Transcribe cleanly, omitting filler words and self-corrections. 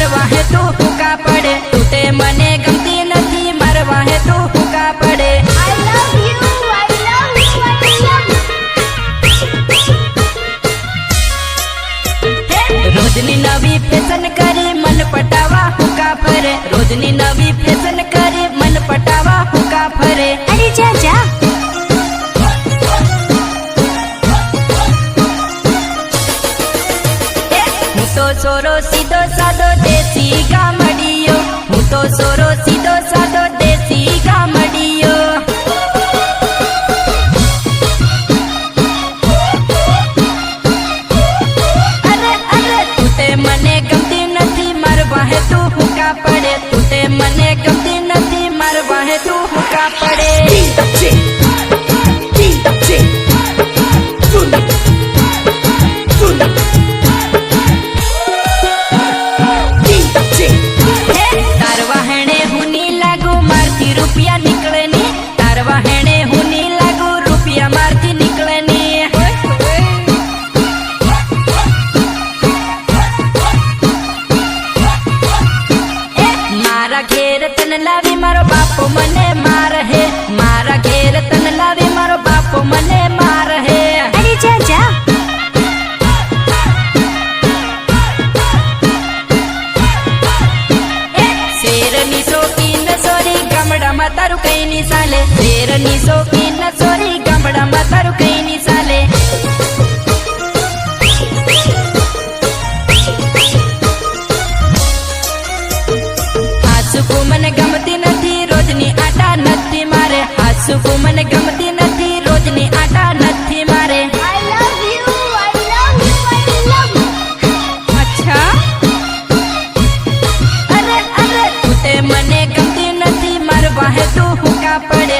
मारवा है तू हुका पड़े, तूते मने गमती नहीं मारवा है तू हुका पड़े। I love you, I love you, I love you. रोजनी नवी फैशन करे मन पटावा हुका फरे, रोजनी नवी फैशन करे मन पटावा हुका फरे। अरे जा जा। હું તો સોરો સીધો સાદો દેશી ગામડિયો, હું તો સોરો સીધો સાદો દેશી ગામડિયો। અરે અરે તૂતે મને ગમતી નથી મારવા હે તું હુકા પડે, તૂતે મને ગમતી નથી મારવા હે તું હુકા પડે। તારવા હેણે હું ની લાગુ મારથી રૂપિયા નીકળે ની, તારવા હેણે હું ની લાગુ રૂપિયા મારથી નીકળે ની। મારા ઘેર તન લાવી મારો બાપો મને માર હે, મારા ઘેર તન લાવી મારો બાપો મને માર હે। અરે જા જા। શેરની શોખીન સોરી ગામડામાં તારું કઈ ની ચાલે, શેરની શોખીન સોરી ગામડામાં તારું કઈ ની ચાલે। હાસુકુ મને ગમતી નથી રોજની આટા નથી મારે, હાસુકુ મને ગમતી નથી રોજની આટા નથી મારે। I love you, I love you, I love you. અચ્છા અરે અરે તૂતે મને ગમતી નથી મારવા હે તું હુકા પડે,